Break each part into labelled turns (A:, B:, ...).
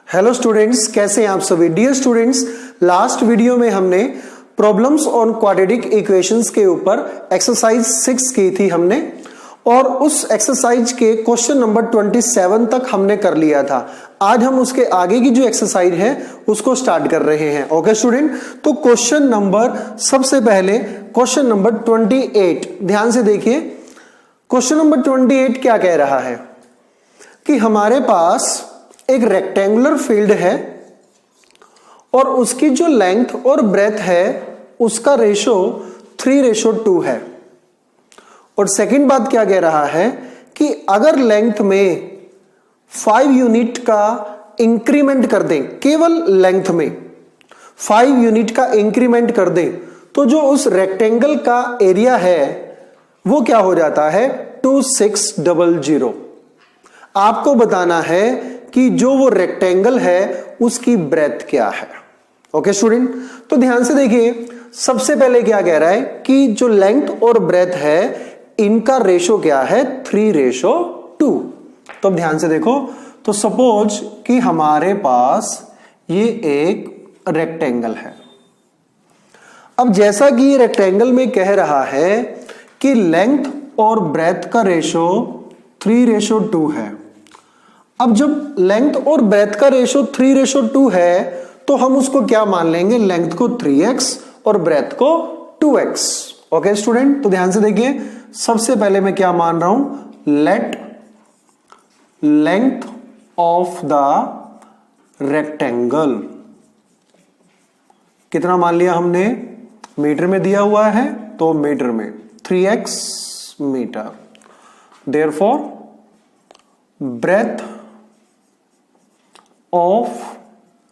A: Hello students, कैसे हैं आप सभी। डियर स्टूडेंट्स, लास्ट वीडियो में हमने प्रॉब्लम्स ऑन क्वाड्रेटिक इक्वेशंस के ऊपर एक्सरसाइज 6 की थी हमने, और उस एक्सरसाइज के क्वेश्चन नंबर 27 तक हमने कर लिया था। आज हम उसके आगे की जो एक्सरसाइज है उसको स्टार्ट कर रहे हैं। ओके स्टूडेंट, तो क्वेश्चन नंबर, सबसे पहले क्वेश्चन नंबर 28 ध्यान से देखिए। क्वेश्चन नंबर 28 क्या कह रहा है कि हमारे पास एक रेक्टेंगुलर फील्ड है और उसकी जो लेंथ और ब्रेथ है उसका रेशो 3:2 है। और सेकंड बात क्या कह रहा है कि अगर लेंथ में 5 यूनिट का इंक्रीमेंट कर दें, केवल लेंथ में 5 यूनिट का इंक्रीमेंट कर दें, तो जो उस रेक्टेंगल का एरिया है वो क्या हो जाता है 2600। आपको बताना है कि जो वो रेक्टेंगल है उसकी ब्रेथ क्या है। ओके स्टूडेंट, तो ध्यान से देखिए। सबसे पहले क्या कह रहा है कि जो लेंथ और ब्रेथ है इनका रेशो क्या है 3:2। तो ध्यान से देखो, तो सपोज कि हमारे पास ये एक रेक्टेंगल है। अब जैसा कि ये रेक्टेंगल में कह रहा है कि लेंथ और ब्रेथ का रेशो 3:2 है। अब जब लेंथ और ब्रेथ का रेशो 3:2 है तो हम उसको क्या मान लेंगे, लेंथ को 3x और ब्रेथ को 2x। ओके स्टूडेंट, तो ध्यान से देखिए। सबसे पहले मैं क्या मान रहा हूं, late length of the rectangle कितना मान लिया हमने, मीटर में दिया हुआ है तो मीटर में 3x metre. Therefore breadth of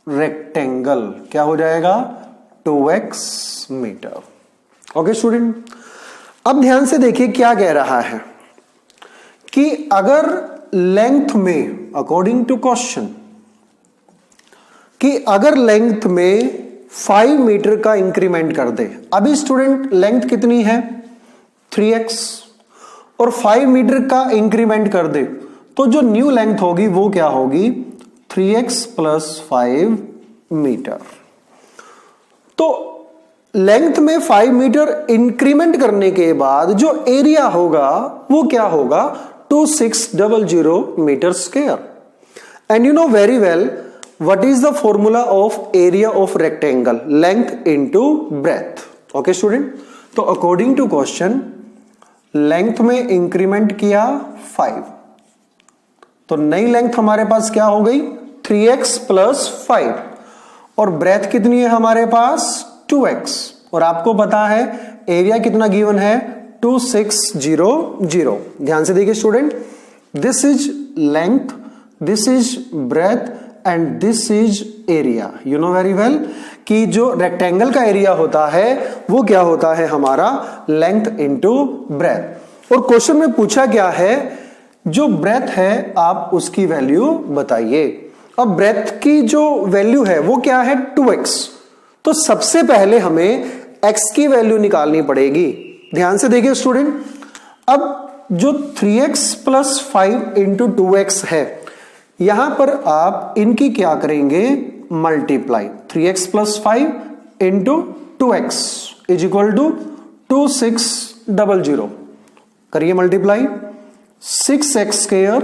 A: rectangle क्या हो जाएगा 2x मीटर। ओके स्टूडेंट, अब ध्यान से देखिए क्या कह रहा है कि अगर लेंथ में, अकॉर्डिंग टू क्वेश्चन, कि अगर लेंथ में 5 मीटर का इंक्रीमेंट कर दे। अभी स्टूडेंट लेंथ कितनी है 3x, और 5 मीटर का इंक्रीमेंट कर दे तो जो न्यू लेंथ होगी वो क्या होगी 3x + 5 मीटर। तो लेंथ में 5 मीटर इंक्रीमेंट करने के बाद जो एरिया होगा वो क्या होगा 2600 metre square. And you know very well what is the formula of area of rectangle, length into breadth. Okay student, तो अकॉर्डिंग टू क्वेश्चन लेंथ में इंक्रीमेंट किया 5, तो नई लेंथ हमारे पास क्या हो गई 3x + 5, और ब्रेथ कितनी है हमारे पास 2x, और आपको पता है एरिया कितना गिवन है 2600। ध्यान से देखिए student, this is length, this is breadth and this is area. You know very well कि जो रेक्टेंगल का एरिया होता है वो क्या होता है हमारा लेंथ इनटू ब्रेथ। और क्वेश्चन में पूछा क्या है, जो ब्रेथ है आप उसकी वैल्यू बताइए। अब ब्रेथ की जो वैल्यू है वो क्या है 2x, तो सबसे पहले हमें x की वैल्यू निकालनी पड़ेगी। ध्यान से देखिए स्टूडेंट, अब जो 3x + 5 × 2x है, यहां पर आप इनकी क्या करेंगे मल्टीप्लाई, 3x + 5 × 2x = 2600। करिए मल्टीप्लाई, 6x²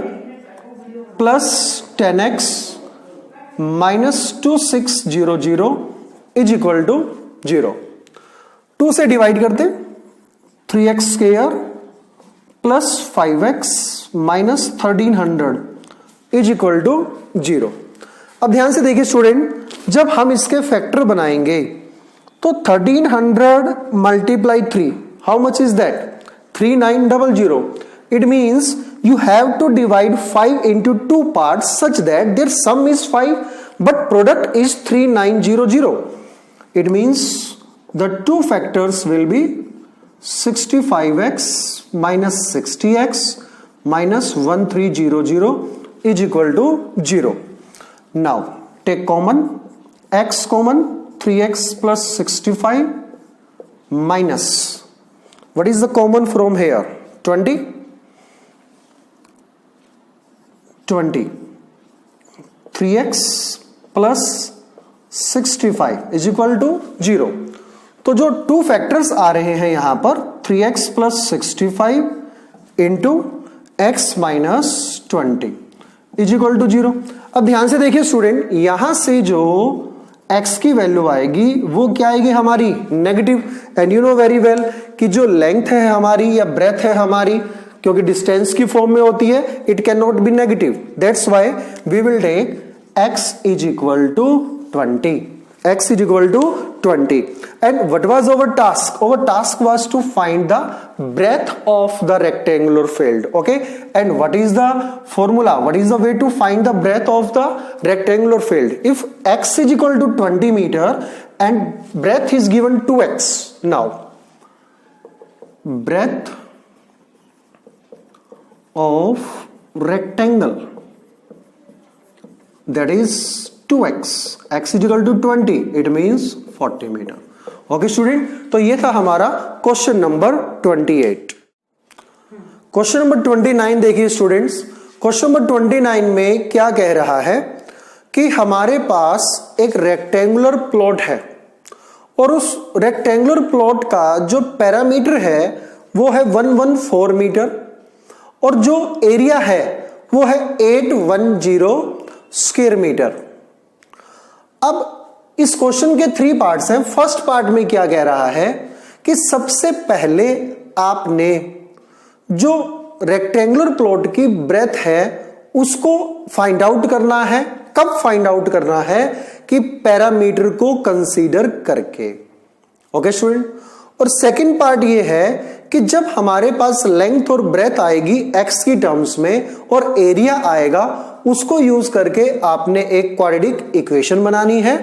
A: + 10x - 2600 = 0। 2 से डिवाइड करते, 3x² + 5x - 1300 = 0। अब ध्यान से देखिए स्टूडेंट, जब हम इसके फैक्टर बनाएंगे तो 1300 × 3, how much is that 3900। It means you have to divide 5 into 2 parts such that their sum is 5 but product is 3900. It means the two factors will be 65x minus 60x minus 1300 is equal to 0. Now take common, x common, 3x plus 65 minus, what is the common from here 20, 3x plus 65 is equal to 0। तो जो two factors आ रहे हैं यहां पर 3x plus 65 into x minus 20 is equal to 0। अब ध्यान से देखिए स्टूडेंट, यहां से जो x की वैल्यू आएगी वो क्या आएगी हमारी negative. And you know very well कि जो लेंथ है हमारी या ब्रेथ है हमारी, क्योंकि डिस्टेंस की फॉर्म में होती है, it can not be negative. That's why we will take x is equal to 20। x is equal to 20. And what was our task? Our task was to find the breadth of the rectangular field. Okay. And what is the formula? What is the way to find the breadth of the rectangular field? If x is equal to 20 meter and breadth is given 2x. Now, breadth of rectangle, that is 2x, x is equal to 20, it means 40 metre. Okay student, तो ये था हमारा question number 28। Question number 29 देखिए students, question number 29 में क्या कह रहा है कि हमारे पास एक रेक्टेंगुलर प्लॉट है और उस रेक्टेंगुलर प्लॉट का जो पैरामीटर है वो है 114 मीटर और जो एरिया है वो है 810 स्क्वायर मीटर। अब इस क्वेश्चन के 3 पार्ट्स हैं। फर्स्ट पार्ट में क्या कह रहा है कि सबसे पहले आपने जो रेक्टेंगुलर प्लॉट की ब्रेथ है उसको फाइंड आउट करना है। कब फाइंड आउट करना है? कि पैरामीटर को कंसीडर करके। Okay student. और सेकंड पार्ट ये है कि जब हमारे पास लेंथ और ब्रेथ आएगी x की टर्म्स में और एरिया आएगा, उसको यूज करके आपने एक क्वाड्रेटिक इक्वेशन बनानी है।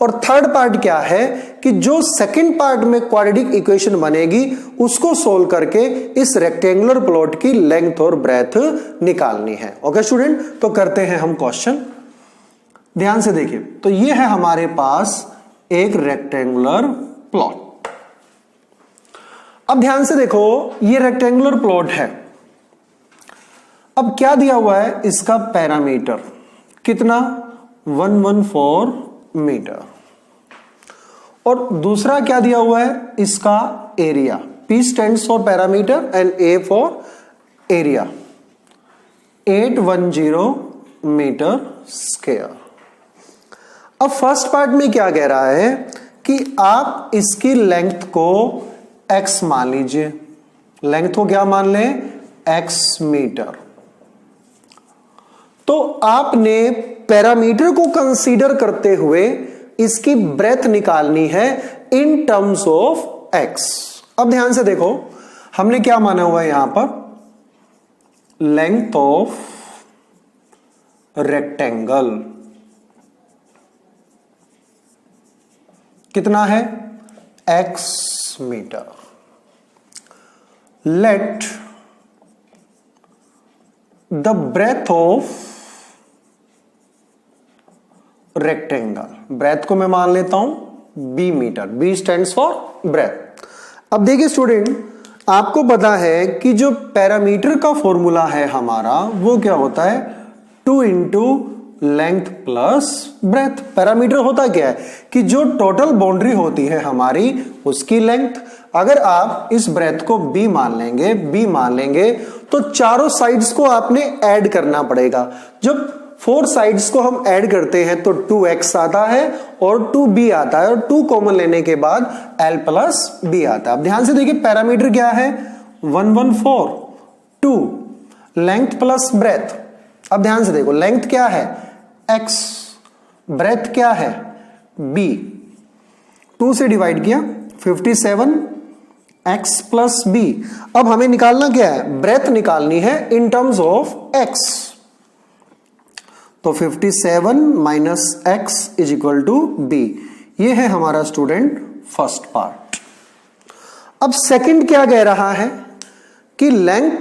A: और थर्ड पार्ट क्या है कि जो सेकंड पार्ट में क्वाड्रेटिक इक्वेशन बनेगी उसको सोल्व करके इस रेक्टेंगुलर प्लॉट की लेंथ और ब्रेथ निकालनी है। ओके स्टूडेंट, तो करते हैं हम क्वेश्चन। ध्यान से देखिए, तो ये है हमारे पास एक रेक्टेंगुलर प्लॉट। अब ध्यान से देखो, ये रेक्टेंगुलर प्लॉट है। अब क्या दिया हुआ है? इसका पैरामीटर कितना? 114 मीटर। और दूसरा क्या दिया हुआ है? इसका area. P stands for parameter and A for area. 810 metre square. अब फर्स्ट पार्ट में क्या कह रहा है कि आप इसकी लेंथ को x मान लीजिए। लेंथ को क्या मान लें? x metre. तो आपने पैरामीटर को कंसीडर करते हुए इसकी ब्रेथ निकालनी है इन टर्म्स ऑफ x। अब ध्यान से देखो, हमने क्या माना हुआ है यहां पर? लेंथ ऑफ रेक्टेंगल कितना है? x metre. Let the breadth of rectangle, breadth को मैं मान लेता हूं b metre. b stands for breadth. अब देखिए स्टूडेंट, आपको पता है कि जो पैरामीटर का फॉर्मूला है हमारा वो क्या होता है? 2 into length plus breadth. Parameter होता क्या है कि जो टोटल बाउंड्री होती है हमारी उसकी लेंथ। अगर आप इस ब्रेथ को b मान लेंगे तो चारों साइड्स को आपने ऐड करना पड़ेगा। जब 4 साइड्स को हम ऐड करते हैं तो 2x आता है और 2b आता है और 2 कॉमन लेने के बाद l प्लस b आता है। अब ध्यान से देखिए, पैरामीटर क्या है? 114, 2 लेंथ प्लस ब्रेथ। अब ध्यान से देखो, लेंथ क्या है? x, ब्रेथ क्या है? b। 2 से डिवाइड किया 57 x प्लस b। अब हमें निकालना क्या है? ब्रेथ निकालनी है इन टर्म्स ऑफ x। तो 57 minus x is equal to b। ये है हमारा स्टूडेंट फर्स्ट पार्ट। अब सेकंड क्या कह रहा है कि लेंथ,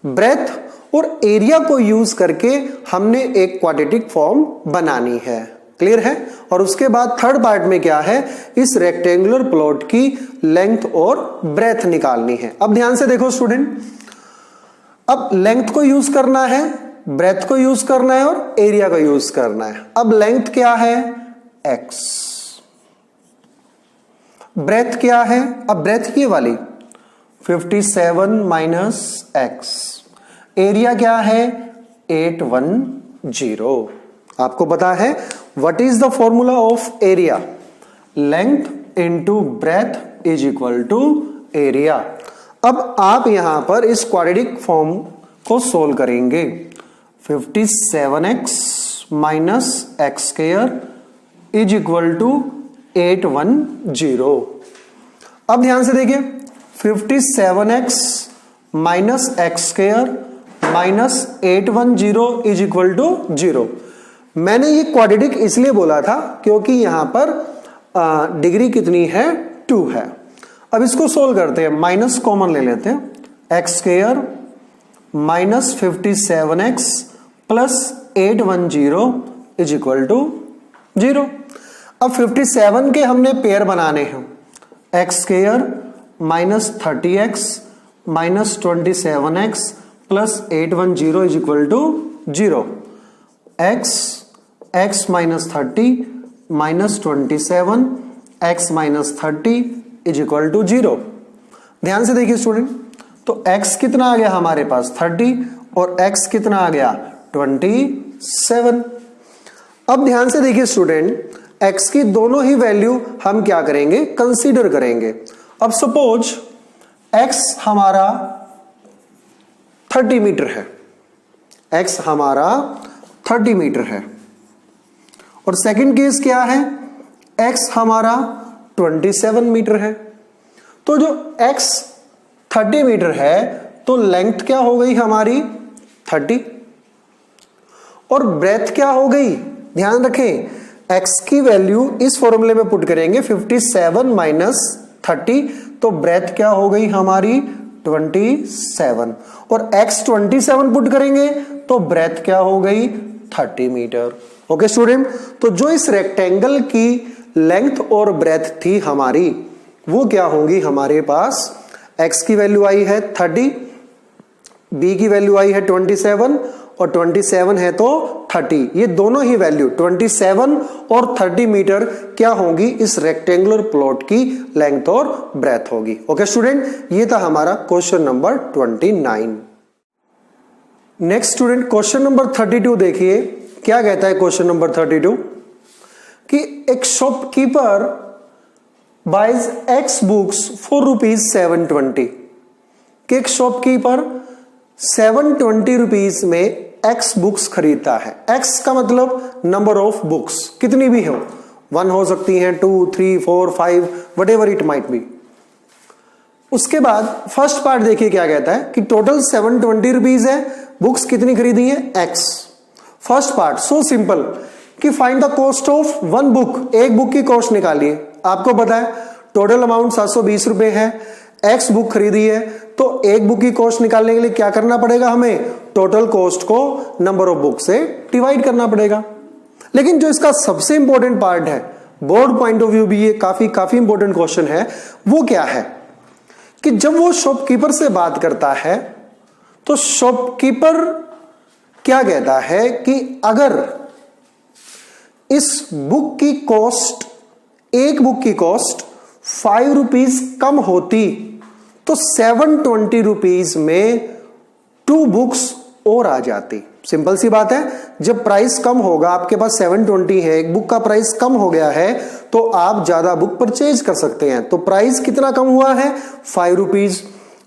A: ब्रेथ और एरिया को यूज करके हमने एक क्वाड्रेटिक फॉर्म बनानी है। क्लियर है? और उसके बाद थर्ड पार्ट में क्या है? इस रेक्टेंगुलर प्लॉट की लेंथ और ब्रेथ निकालनी है। अब ध्यान से देखो स्टूडेंट, अब लेंथ को यूज करना है ब्रेथ को यूज करना है और एरिया को यूज करना है। अब लेंथ क्या है, x, ब्रेथ क्या है, अब ब्रेथ ये वाली 57 माइनस x, एरिया क्या है 810। आपको पता है what is the formula of area, length into breadth is equal to area. अब आप यहां पर इस क्वाड्रेटिक फॉर्म को सोल्व करेंगे, 57x minus x square is equal to 810। अब ध्यान से देखिए 57x minus x square minus 810 is equal to 0। मैंने ये क्वाड्रेटिक इसलिए बोला था क्योंकि यहां पर डिग्री कितनी है 2 है। अब इसको सोल्व करते हैं, माइनस कॉमन ले लेते हैं, x square minus 57x plus 810 is equal to 0। अब 57 के हमने पेयर बनाने हैं, x square minus 30x minus 27x plus 810 is equal to 0। x minus 30 minus 27 x minus 30 is equal to 0। ध्यान से देखिए स्टूडेंट, तो x कितना आ गया हमारे पास 30 और x कितना आ गया 27। अब ध्यान से देखिए स्टूडेंट, x की दोनों ही वैल्यू हम क्या करेंगे, कंसीडर करेंगे। अब सपोज x हमारा 30 मीटर है, x हमारा 30 मीटर है, और सेकंड केस क्या है, x हमारा 27 मीटर है। तो जो x 30 मीटर है तो लेंथ क्या हो गई हमारी 30, और ब्रेथ क्या हो गई, ध्यान रखें x की वैल्यू इस फॉर्मूले में पुट करेंगे 57 माइनस 30, तो ब्रेथ क्या हो गई हमारी 27, और x 27 पुट करेंगे तो ब्रेथ क्या हो गई 30 मीटर। ओके स्टूडेंट, तो जो इस रेक्टेंगल की लेंथ और ब्रेथ थी हमारी वो क्या होंगी, हमारे पास x की वैल्यू आई है 30, b की वैल्यू आई है 27 और 27 है तो 30, ये दोनों ही वैल्यू 27 और 30 मीटर क्या होगी, इस रेक्टेंगुलर प्लॉट की लेंथ और ब्रेथ होगी। ओके स्टूडेंट, ये था हमारा question number 29। Next student question number 32 देखिए, क्या कहता है क्वेश्चन नंबर 32 कि एक shopkeeper buys x books for ₹720, कि एक शॉपकीपर 720 रुपीज में एक्स बुक्स खरीदता है। एक्स का मतलब नंबर ऑफ बुक्स, कितनी भी हो, 1 हो सकती हैं, 2, 3, 4, 5 what ever it might be. उसके बाद फर्स्ट पार्ट देखिए क्या कहता है कि टोटल 720 रुपीज है, बुक्स कितनी खरीदी है x. First part so simple कि find the cost of 1 book, एक बुक की कॉस्ट निकालिए। आपको पता है टोटल अमाउंट 720 रुपए है, एक्स बुक खरीदी है, तो एक बुक की कॉस्ट निकालने के लिए क्या करना पड़ेगा, हमें टोटल कॉस्ट को नंबर ऑफ बुक से डिवाइड करना पड़ेगा। लेकिन जो इसका सबसे इंपॉर्टेंट पार्ट है, बोर्ड पॉइंट ऑफ व्यू भी ये काफी इंपॉर्टेंट क्वेश्चन है, वो क्या है कि जब वो शॉपकीपर से बात करता है तो शॉपकीपर क्या कहता है कि अगर इस बुक की कॉस्ट, एक बुक की कॉस्ट 5 रुपीज कम होती तो 720 रुपीज में 2 बुक्स और आ जाती। सिंपल सी बात है, जब प्राइस कम होगा, आपके पास 720 है, एक बुक का प्राइस कम हो गया है तो आप ज्यादा बुक परचेज कर सकते हैं। तो प्राइस कितना कम हुआ है 5 रुपीज,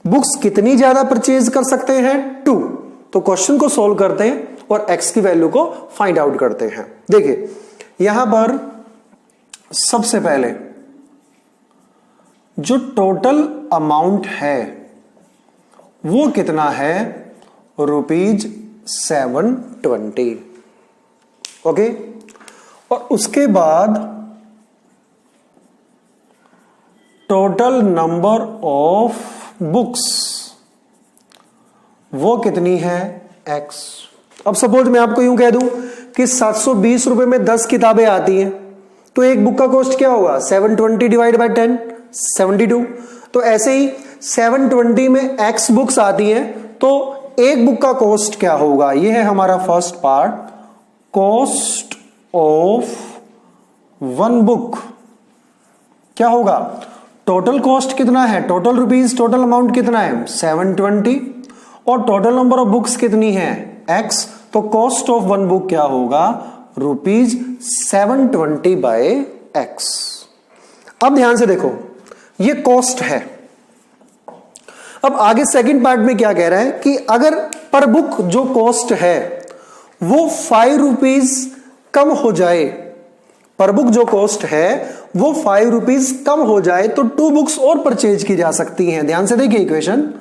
A: बुक्स कितनी ज्यादा परचेज कर सकते हैं 2। तो क्वेश्चन को सोल्व करते हैं और x की वैल्यू को फाइंड आउट करते हैं। देखिए यहां पर सबसे पहले जो टोटल अमाउंट है वो कितना है ₹720। ओके, और उसके बाद टोटल नंबर ऑफ बुक्स वो कितनी है x। अब सपोज मैं आपको यूं कह दूं कि 720 रुपए में 10 किताबें आती हैं, तो एक बुक का कॉस्ट क्या होगा 720 डिवाइड बाय 10 72। तो ऐसे ही 720 में x बुक्स आती हैं तो एक बुक का कॉस्ट क्या होगा, ये है हमारा first part, cost of one book क्या होगा, टोटल कॉस्ट कितना है, टोटल रुपीज, टोटल अमाउंट कितना है 720 और टोटल नंबर ऑफ बुक्स कितनी है x, तो कॉस्ट ऑफ वन बुक क्या होगा रुपीज 720 बाय x। अब ध्यान से देखो ये कॉस्ट है। अब आगे सेकंड पार्ट में क्या कह रहा है कि अगर पर बुक जो कॉस्ट है वो 5 रुपीज कम हो जाए, पर बुक जो कॉस्ट है वो 5 रुपीज कम हो जाए तो 2 बुक्स और परचेज की जा सकती हैं। ध्यान से देखिए इक्वेशन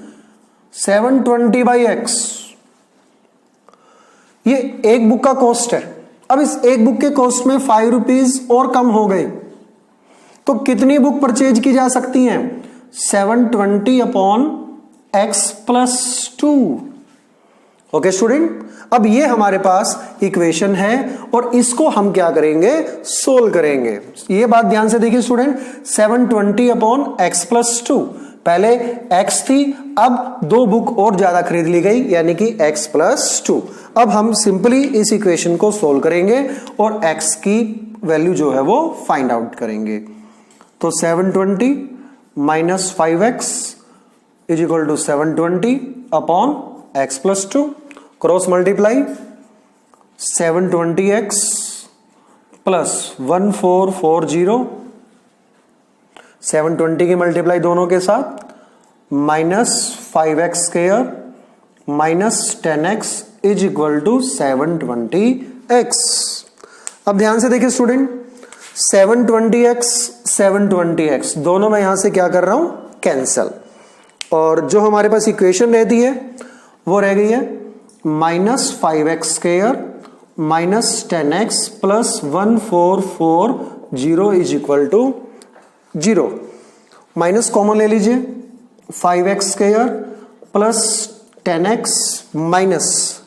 A: 720 बाई एक्स, ये एक बुक का कॉस्ट है। अब इस एक बुक के कॉस्ट में 5 रुपीज और कम हो गए तो कितनी बुक परचेज की जा सकती हैं 720 upon x plus 2। Okay student, अब ये हमारे पास इक्वेशन है और इसको हम क्या करेंगे सोल्व करेंगे। ये बात ध्यान से देखिए स्टूडेंट, 720 अपॉन एक्स प्लस 2, पहले x थी अब 2 बुक और ज्यादा खरीद ली गई यानी कि x प्लस 2। अब हम सिंपली इस इक्वेशन को सोल्व करेंगे और x की वैल्यू जो है वो फाइंड आउट करेंगे। तो 720 minus 5x is equal to 720 upon x plus 2, cross multiply 720x plus 1440, 720 की मल्टीप्लाई दोनों के साथ minus 5x square minus 10x is equal to 720x। अब ध्यान से देखिए स्टूडेंट, 720x दोनों में यहां से क्या कर रहा हूं कैंसल, और जो हमारे पास इक्वेशन रहती है वो रह गई है minus 5x square minus 10x plus 1440 is equal to 0। Minus common ले लीजिए, 5x square plus 10x minus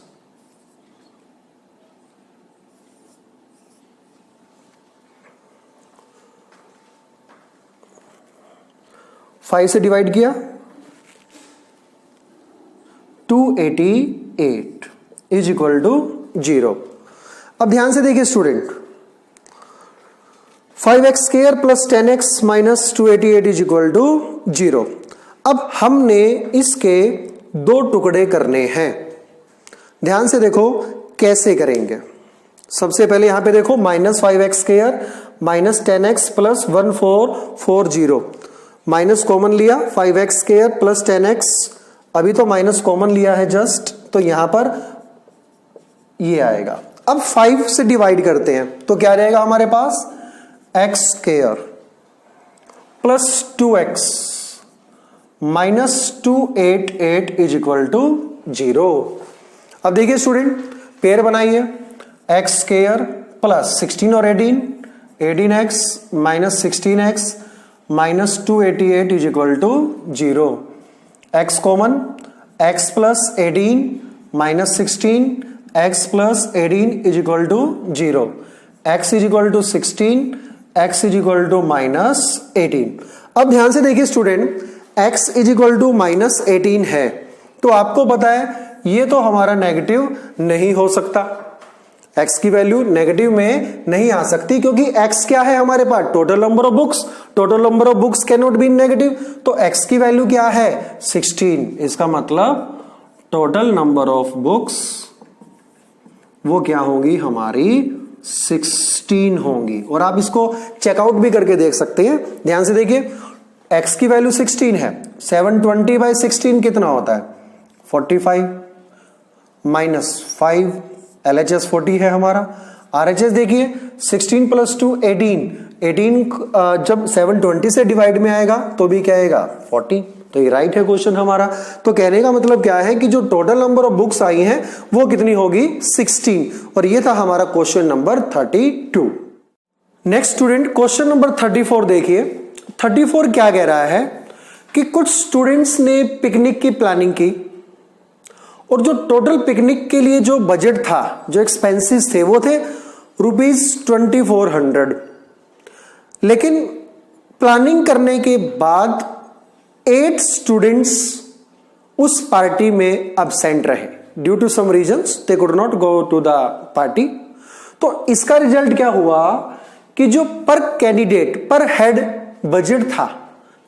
A: 5 से डिवाइड किया 288 इज इक्वल टू 0। अब ध्यान से देखिए student, 5x square plus 10x minus 288 is equal to 0। अब हमने इसके 2 टुकड़े करने हैं। ध्यान से देखो कैसे करेंगे। सबसे पहले यहां पे देखो minus 5x square minus 10x plus 1440, minus common लिया 5x स्क्वायर प्लस 10x, अभी तो माइनस कॉमन लिया है जस्ट, तो यहां पर ये आएगा। अब 5 से डिवाइड करते हैं तो क्या रहेगा हमारे पास x square plus 2x minus 288 is equal to 0। अब देखिए स्टूडेंट पेयर बनाइए, x स्क्वायर प्लस 16 और 18x minus 16x minus 288 is equal to 0। x common, x plus 18 minus 16 x plus 18 is equal to 0, x is equal to 16 x is equal to minus 18। अब ध्यान से देखिए student, x is equal to minus 18 है तो आपको पता है ये तो हमारा नेगेटिव नहीं हो सकता, x की वैल्यू नेगेटिव में नहीं आ सकती क्योंकि x क्या है हमारे पास total number of books, total number of books can not be negative, तो x की वैल्यू क्या है 16। इसका मतलब टोटल नंबर ऑफ बुक्स वो क्या होगी हमारी 16 होंगी, और आप इसको चेकआउट भी करके देख सकते हैं। ध्यान से देखिए x की वैल्यू 16 है, 720 बाई 16 कितना होता है 45 माइनस 5, LHS 40 है हमारा, RHS देखिए 16 प्लस 2 18 जब 720 से डिवाइड में आएगा तो भी क्या आएगा 40, तो ये राइट है क्वेश्चन हमारा। तो कहने का मतलब क्या है कि जो total number of books I हैं वो कितनी होगी 16, और ये था हमारा question number 32। Next student question number 34 देखिए। 34 क्या कह रहा है कि कुछ स्टूडेंट्स ने पिकनिक की प्लानिंग की और जो टोटल पिकनिक के लिए जो बजट था, जो एक्सपेंसेस थे वो थे ₹2400, लेकिन प्लानिंग करने के बाद 8 स्टूडेंट्स उस पार्टी में अब्सेंट रहे, due to some reasons they could not go to the party. तो इसका रिजल्ट क्या हुआ कि जो पर कैंडिडेट पर हेड बजट था,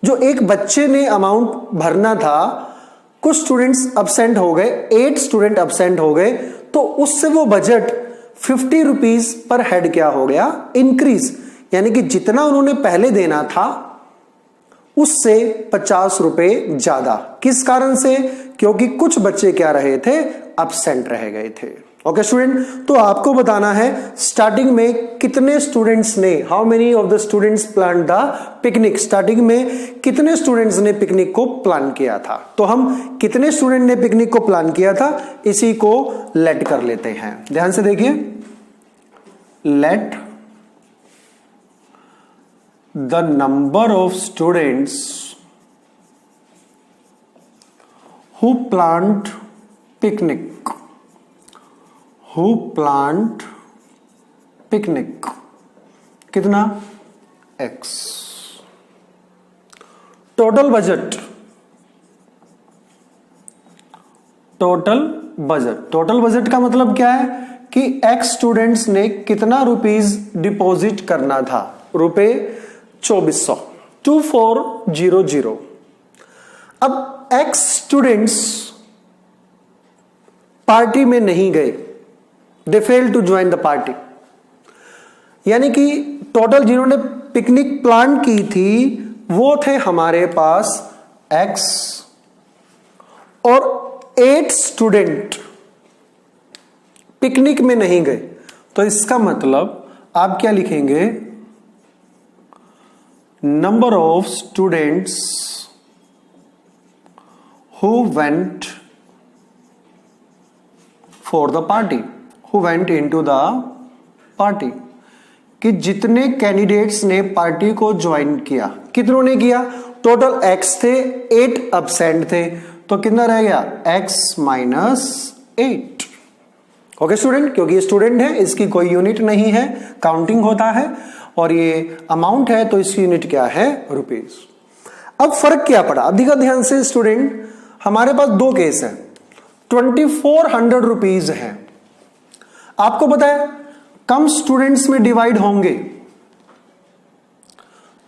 A: जो एक बच्चे ने अमाउंट भरना था, कुछ स्टूडेंट्स अब्सेंट हो गए, 8 स्टूडेंट अब्सेंट हो गए, तो उससे वो बजट 50 रुपीज पर हेड क्या हो गया, इंक्रीज। यानी कि जितना उन्होंने पहले देना था उससे 50 रुपए ज्यादा। किस कारण से? क्योंकि कुछ बच्चे क्या रहे थे, अब्सेंट रह गए थे। ओके स्टूडेंट, तो आपको बताना है स्टार्टिंग में कितने स्टूडेंट्स ने, how many of the students plan the picnic, starting में कितने स्टूडेंट्स ने पिकनिक को प्लान किया था। तो हम कितने स्टूडेंट ने पिकनिक को प्लान किया था इसी को लेट कर लेते हैं। ध्यान से देखिए, let the number of students who planned picnic, who planned picnic, कितना, x। Total budget, total budget, total budget का मतलब क्या है कि x स्टूडेंट्स ने कितना रुपीस डिपॉजिट करना था, रुपए 2400, 2400। अब x स्टूडेंट्स पार्टी में नहीं गए, they fail to join the party. यानी कि टोटल जिन्होंने पिकनिक प्लान की थी वो थे हमारे पास x, और 8 स्टूडेंट पिकनिक में नहीं गए। तो इसका मतलब आप क्या लिखेंगे, number of students who went for the party, who went into the party, कि जितने कैंडिडेट्स ने पार्टी को ज्वाइन किया, कितनों ने किया, टोटल x थे, 8 अब्सेंट थे, तो कितना रह गया, x - 8। ओके स्टूडेंट, क्योंकि ये स्टूडेंट है, इसकी कोई यूनिट नहीं है, काउंटिंग होता है, और ये अमाउंट है तो इसकी यूनिट क्या है, रुपीस। अब फर्क क्या पड़ा, अब देखा ध्यान से स्टूडेंट, हमारे पास 2 केस है, 2400 रुपीज है। आपको पता है कम स्टूडेंट्स में डिवाइड होंगे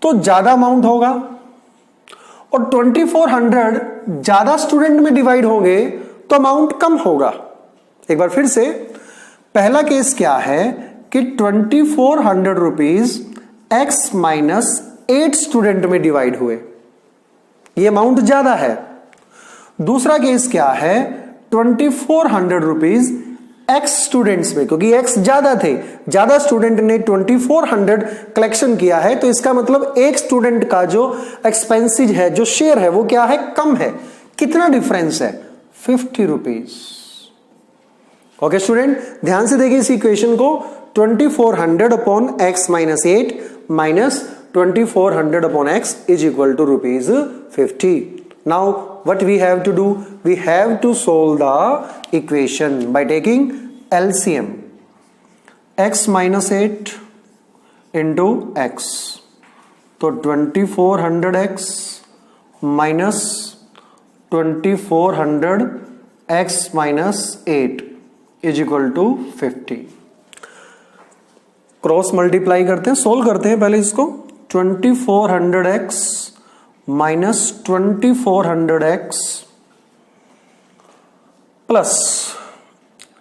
A: तो ज्यादा अमाउंट होगा, और 2400 ज्यादा स्टूडेंट में डिवाइड होंगे तो अमाउंट कम होगा। एक बार फिर से, पहला केस क्या है कि 2400 रुपीज x - 8 स्टूडेंट में डिवाइड हुए, ये अमाउंट ज्यादा है। दूसरा केस क्या है, 2400 रुपीज x स्टूडेंट्स में, क्योंकि x ज्यादा थे, ज्यादा स्टूडेंट ने 2400 कलेक्शन किया है, तो इसका मतलब एक स्टूडेंट का जो एक्सपेंसिज है, जो शेयर है, वो क्या है, कम है। कितना डिफरेंस है, 50 रुपीज। ओके स्टूडेंट, ध्यान से देखिए इस इक्वेशन को, 2400 upon x - 8 minus 2400 upon x is equal to ₹50। Now what we have to do, we have to solve the equation by taking LCM, x - 8 into x, तो 2400x minus 2400 x minus 8 is equal to 50। Cross multiply करते हैं, solve करते हैं पहले इसको, 2400x minus 2400x plus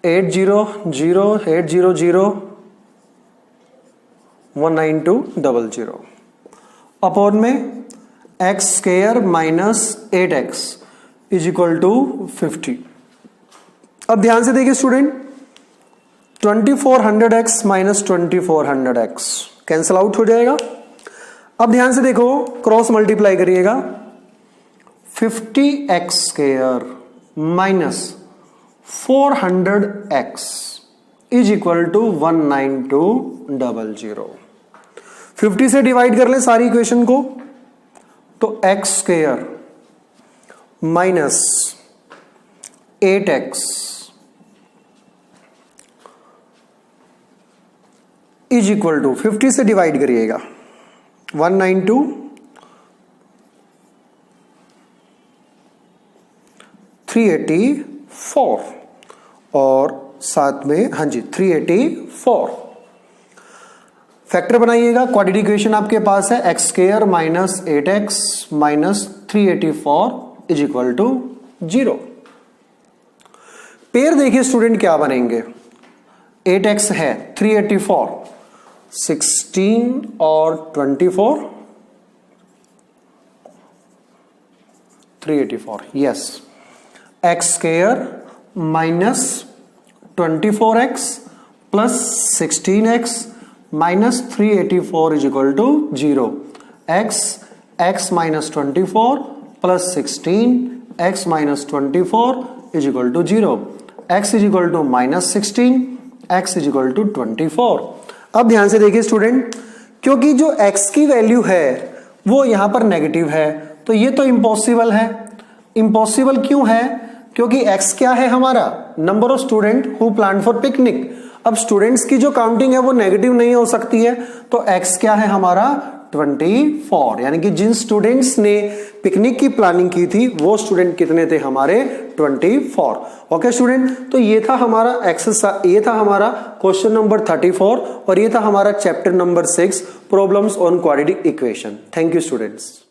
A: 800 upon में x square minus 8x is equal to 50। अब ध्यान से देखिए student, 2400x minus 2400x cancel out हो जाएगा। अब ध्यान से देखो, क्रॉस मल्टीप्लाई करिएगा, 50x square minus 400x is equal to 19200। 50 से डिवाइड कर ले सारी इक्वेशन को, तो x square minus 8x is equal to 50 से डिवाइड करिएगा 192 384 और साथ में हाँ जी 384 फैक्टर बनाइएगा। क्वाड्रेटिक इक्वेशन आपके पास है x square minus 8x minus 384 is equal to 0। Pair देखिए स्टूडेंट क्या बनेंगे, 8x है 384 16 और 24 384 yes x square minus 24x plus 16x minus 384 is equal to 0। x minus 24 plus 16 x minus 24 is equal to 0। x is equal to minus 16 x is equal to 24। अब ध्यान से देखिए student, क्योंकि जो x की value है वो यहां पर नेगेटिव है तो ये तो इम्पॉसिबल है। इम्पॉसिबल क्यों है? क्योंकि x क्या है हमारा, number of student who plan for picnic. अब स्टूडेंट्स की जो काउंटिंग है वो नेगेटिव नहीं हो सकती है, तो x क्या है हमारा 24, यानी कि जिन स्टूडेंट्स ने पिकनिक की प्लानिंग की थी वो स्टूडेंट कितने थे हमारे 24। ओके स्टूडेंट, तो ये था हमारा एक्सरसाइज, ये था हमारा क्वेश्चन नंबर 34 और ये था हमारा chapter number 6 problems on quadratic equation. Thank you students.